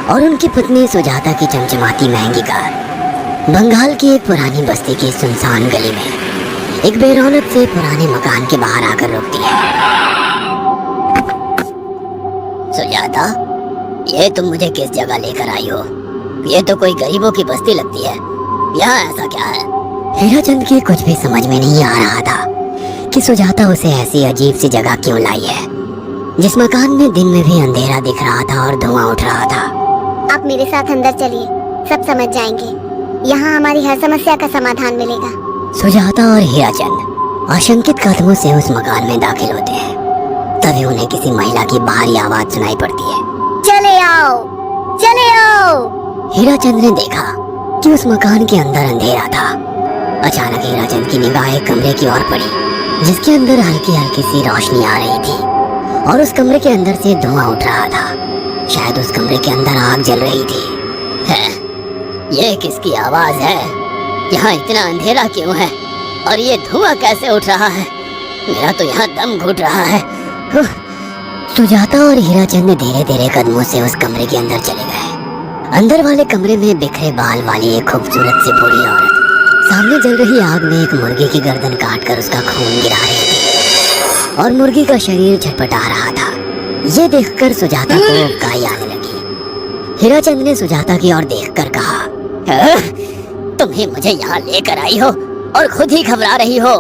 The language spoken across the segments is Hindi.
और उनकी पत्नी सुजाता की चमचमाती महंगी कार बंगाल की एक पुरानी बस्ती की सुनसान गली में एक बेरौनक से पुराने मकान के बाहर आकर रुकती है। सुजाता, ये तुम मुझे किस जगह लेकर आई हो? ये तो कोई गरीबों की बस्ती लगती है। यहाँ ऐसा क्या है? हीराचंद की कुछ भी समझ में नहीं आ रहा था कि सुजाता उसे ऐसी अजीब सी जगह क्यों लाई है, जिस मकान में दिन में भी अंधेरा दिख रहा था और धुआं उठ रहा था। आप मेरे साथ अंदर चलिए, सब समझ जाएंगे। यहाँ हमारी हर समस्या का समाधान मिलेगा। सुजाता और हीराचंद आशंकित कदमों से उस मकान में दाखिल होते हैं। तभी उन्हें किसी महिला की बाहरी आवाज सुनाई पड़ती है। चले आओ, चले आओ। हीराचंद ने देखा कि उस मकान के अंदर अंधेरा था। अचानक हीराचंद की निगाह एक कमरे की ओर पड़ी, जिसके अंदर हल्की हल्की सी रोशनी आ रही थी और उस कमरे के अंदर से धुआं उठ रहा था। शायद उस कमरे के अंदर आग जल रही थी। है, ये किसकी आवाज है? यहाँ इतना अंधेरा क्यों है और ये धुआं कैसे उठ रहा है? मेरा तो यहाँ दम घुट रहा है। सुजाता और हीराचंद धीरे धीरे कदमों से उस कमरे के अंदर चले गए। अंदर वाले कमरे में बिखरे बाल वाली एक खूबसूरत सी बूढ़ी औरत सामने जल रही आग में एक मुर्गी की गर्दन काटकर उसका खून गिरा रही थी और मुर्गी का शरीर छटपटा रहा था। ये देखकर सुजाता को उबकाई आने लगी। हीराचंद ने सुजाता की ओर देखकर कहा, तुम ही मुझे यहाँ लेकर आई हो और खुद ही घबरा रही हो।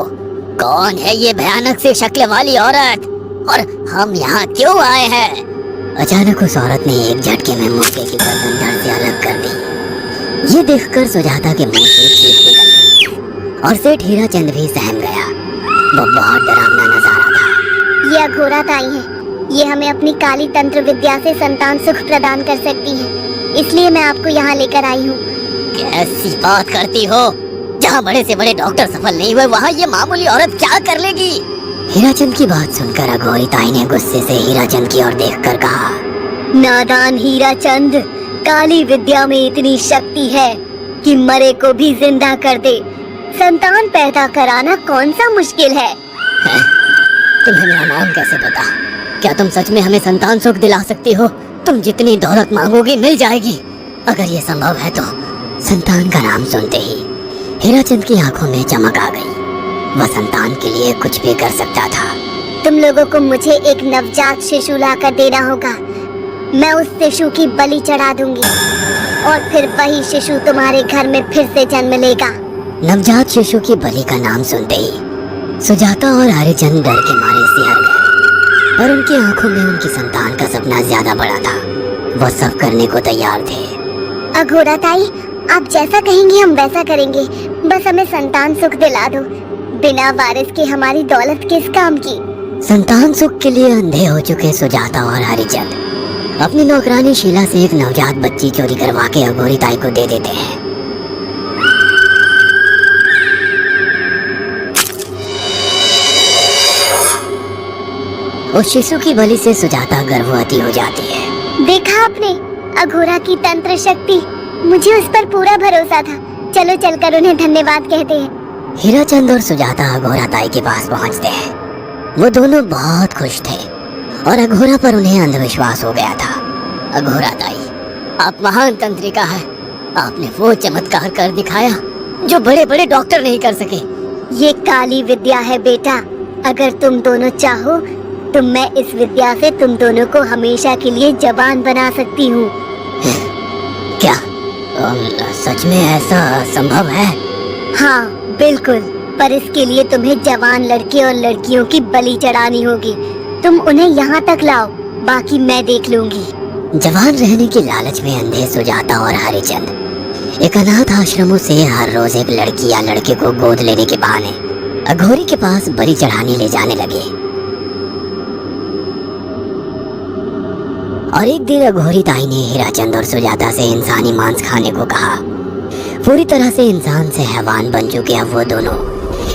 कौन है ये भयानक सी शक्ल वाली औरत और हम यहाँ क्यों आए हैं? अचानक उस औरत ने एक झटके में मुर्गे की गर्दन धड़ से अलग कर दी। ये देखकर सुजाता के मुंह से चीख निकल गई और सेठ हीराचंद भी सहम गया। वो बहुत डरावना नजारा था। ये अघोराताई है। ये हमें अपनी काली तंत्र विद्या से संतान सुख प्रदान कर सकती है, इसलिए मैं आपको यहाँ लेकर आई हूँ। कैसी बात करती हो? जहाँ बड़े से बड़े डॉक्टर सफल नहीं हुए, वहाँ ये मामूली औरत क्या कर लेगी? हीराचंद की बात सुनकर अघोरिताई ने गुस्से से हीराचंद की ओर देखकर कहा, नादान हीराचंद, काली विद्या में इतनी शक्ति है कि मरे को भी जिंदा कर दे। संतान पैदा कराना कौन सा मुश्किल है? तुम्हें मेरा नाम कैसे पता? क्या तुम सच में हमें संतान सुख दिला सकती हो? तुम जितनी दौलत मांगोगी मिल जाएगी। अगर ये संभव है तो। संतान का नाम सुनते ही हीराचंद की आंखों में चमक आ गई। वह संतान के लिए कुछ भी कर सकता था। तुम लोगों को मुझे एक नवजात शिशु लाकर देना होगा। मैं उस शिशु की बलि चढ़ा दूंगी और फिर वही शिशु तुम्हारे घर में फिर से जन्म लेगा। नवजात शिशु की बलि का नाम सुनते ही सुजाता और हरिचंद डर के मारे सिहर गए, पर उनकी आंखों में उनकी संतान का सपना ज्यादा बड़ा था। वो सब करने को तैयार थे। अघोराताई, आप जैसा कहेंगी हम वैसा करेंगे। बस हमें संतान सुख दिला दो। बिना वारिस के हमारी दौलत किस काम की? संतान सुख के लिए अंधे हो चुके सुजाता और हरिचंद अपनी नौकरानी शीला से एक नवजात बच्ची चोरी करवा के अघोरिताई को दे देते हैं। उस शिशु की बलि से सुजाता गर्भवती हो जाती है। देखा आपने, अघोरा की तंत्र शक्ति। मुझे उस पर पूरा भरोसा था। चलो चलकर उन्हें धन्यवाद कहते हैं। हीराचंद और सुजाता अघोराताई के पास पहुंचते हैं। वो दोनों बहुत खुश थे और अघोरा पर उन्हें अंधविश्वास हो गया था। अघोराताई, आप महान तंत्रिका है। आपने वो चमत्कार कर दिखाया जो बड़े बड़े डॉक्टर नहीं कर सके। ये काली विद्या है बेटा। अगर तुम दोनों चाहो तो मैं इस विद्या से तुम दोनों को हमेशा के लिए जवान बना सकती हूँ। क्या सच में ऐसा संभव है? हाँ बिल्कुल, पर इसके लिए तुम्हें जवान लड़के और लड़कियों की बलि चढ़ानी होगी। तुम उन्हें यहाँ तक लाओ, बाकी मैं देख लूंगी। जवान रहने की लालच में अंधे सुजाता और हरिचंद एक अनाथ आश्रमों से हर रोज एक लड़की या लड़के को गोद लेने के बहाने अघोरी के पास बलि चढ़ाने ले जाने लगे। और एक दिन अघोरिताई ने हीराचंद और सुजाता से इंसानी मांस खाने को कहा। पूरी तरह से इंसान से हैवान बन चुके अब वो दोनों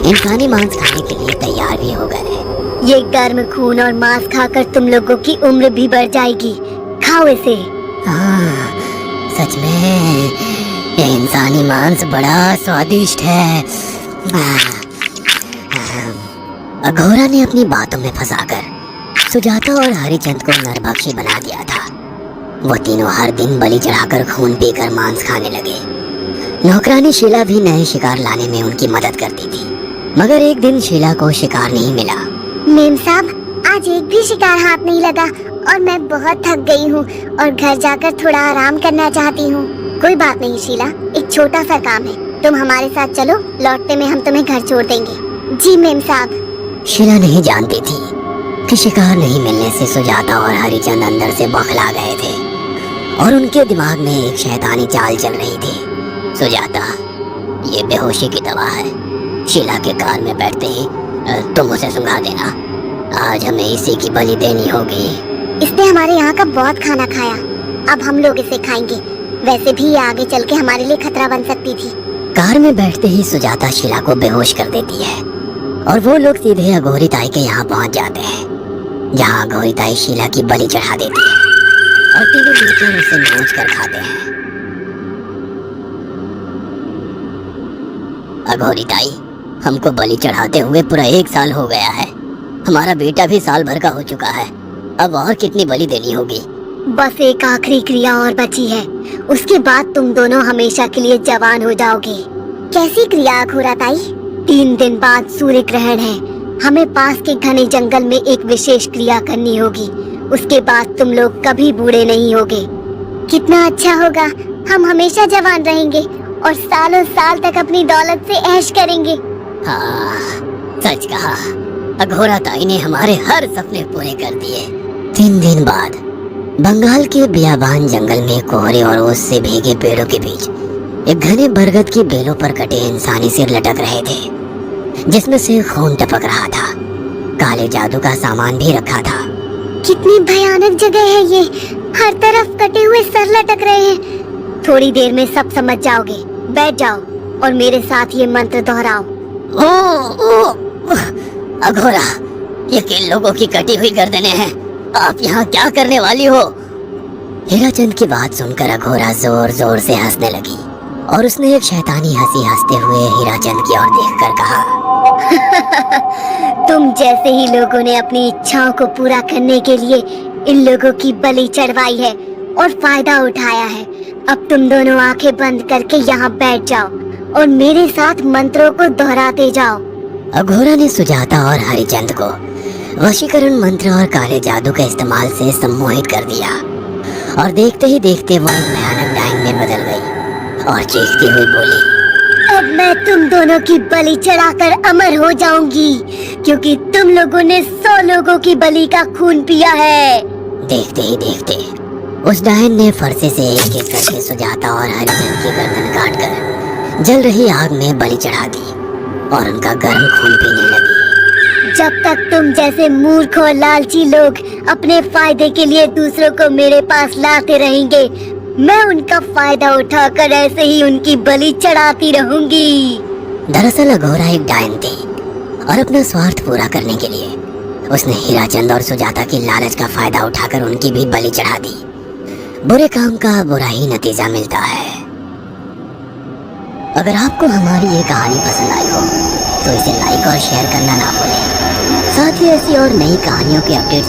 इंसानी मांस खाने के लिए तैयार भी हो गए। ये गर्म खून और मांस खाकर तुम लोगों की उम्र भी बढ़ जाएगी। खाओ इसे। हाँ, सच में ये इंसानी मांस बड़ा स्वादिष्ट है। अघोरा ने अपनी बातों में फंसाकर सुजाता और हरिचंद को नरभक्षी बना दिया था। वो तीनों हर दिन बलि चढ़ाकर खून पीकर मांस खाने लगे। नौकरानी शीला भी नए शिकार लाने में उनकी मदद करती थी, मगर एक दिन शीला को शिकार नहीं मिला। मेम साहब, आज एक भी शिकार हाथ नहीं लगा और मैं बहुत थक गई हूँ और घर जाकर थोड़ा आराम करना चाहती हूँ। कोई बात नहीं शीला, एक छोटा सा काम है, तुम हमारे साथ चलो, लौटते में हम तुम्हें घर छोड़ देंगे। जी मेम साहब। शीला नहीं जानती थी कि शिकार नहीं मिलने से सुजाता और हरिचंद अंदर से बौखला गए थे और उनके दिमाग में एक शैतानी चाल चल रही थी। सुजाता, ये बेहोशी की दवा है। शीला के कार में बैठते ही तुम उसे सुंघा देना। आज हमें इसी की बलि देनी होगी। इसने हमारे यहाँ का बहुत खाना खाया, अब हम लोग इसे खाएंगे। वैसे भी ये आगे चल के हमारे लिए खतरा बन सकती थी। कार में बैठते ही सुजाता शीला को बेहोश कर देती है और वो लोग सीधे अघोरी ताई के यहाँ पहुँच जाते हैं, जहाँ अघोरी ताई शीला की बलि चढ़ा देती है और तीनों मिलकर उसे नोच कर खाते हैं। अघोरी ताई, हमको बलि चढ़ाते हुए पूरा 1 साल हो गया है। हमारा बेटा भी साल भर का हो चुका है। अब और कितनी बलि देनी होगी? बस एक आखिरी क्रिया और बची है, उसके बाद तुम दोनों हमेशा के लिए जवान हो जाओगे। कैसी क्रिया अघोरा ताई? 3 दिन बाद सूर्य ग्रहण है, हमें पास के घने जंगल में एक विशेष क्रिया करनी होगी। उसके बाद तुम लोग कभी बूढ़े नहीं होगे। कितना अच्छा होगा, हम हमेशा जवान रहेंगे और सालों साल तक अपनी दौलत से ऐश करेंगे। हाँ, सच कहा। अघोरा ताई ने हमारे हर सपने पूरे कर दिए। 3 दिन बाद बंगाल के बियाबान जंगल में कोहरे और ओस से भीगे पेड़ों के बीच एक घने बरगद की बेलों पर कटे इंसानी सिर लटक रहे थे, जिसमें से खून टपक रहा था। काले जादू का सामान भी रखा था। कितनी भयानक जगह है ये, हर तरफ कटे हुए सर लटक रहे हैं। थोड़ी देर में सब समझ जाओगे। बैठ जाओ और मेरे साथ ये मंत्र दोहराओ। अघोरा, ये किन लोगों की कटी हुई गर्दनें हैं? आप यहाँ क्या करने वाली हो? हीराचंद की बात सुनकर अघोरा जोर जोर से हंसने लगी और उसने एक शैतानी हंसी हंसते हुए हीराचंद की ओर देखकर कहा, तुम जैसे ही लोगों ने अपनी इच्छाओं को पूरा करने के लिए इन लोगों की बलि चढ़वाई है और फायदा उठाया है। अब तुम दोनों आंखें बंद करके यहाँ बैठ जाओ और मेरे साथ मंत्रों को दोहराते जाओ। अघोरा ने सुजाता और हरिचंद को वशीकरण मंत्र और काले जादू के इस्तेमाल से सम्मोहित कर दिया और देखते ही देखते वो एक भयानक डायन में बदल गई और चीखती हुई बोली, अब मैं तुम दोनों की बलि चढ़ाकर अमर हो जाऊंगी, क्योंकि तुम लोगों ने 100 लोगों की बलि का खून पिया है। देखते ही देखते उस डायन ने फरसे से एक एक करके सुजाता और हरिचंद की गर्दन काटकर जल रही आग में बलि चढ़ा दी और उनका गर्म खून पीने लगी। जब तक तुम जैसे मूर्ख और लालची लोग अपने फायदे के लिए दूसरों को मेरे पास लाते रहेंगे, मैं उनका फायदा उठाकर ऐसे ही उनकी बलि चढ़ाती रहूंगी। दरअसल अघोरा एक डायन थी और अपना स्वार्थ पूरा करने के लिए उसने हीराचंद और सुजाता की लालच का फायदा उठाकर उनकी भी बलि चढ़ा दी। बुरे काम का बुरा ही नतीजा मिलता है। अगर आपको हमारी ये कहानी पसंद आई हो तो इसे लाइक और शेयर करना ना भूलें। साथ ही ऐसी और नई कहानियों के अपडेट्स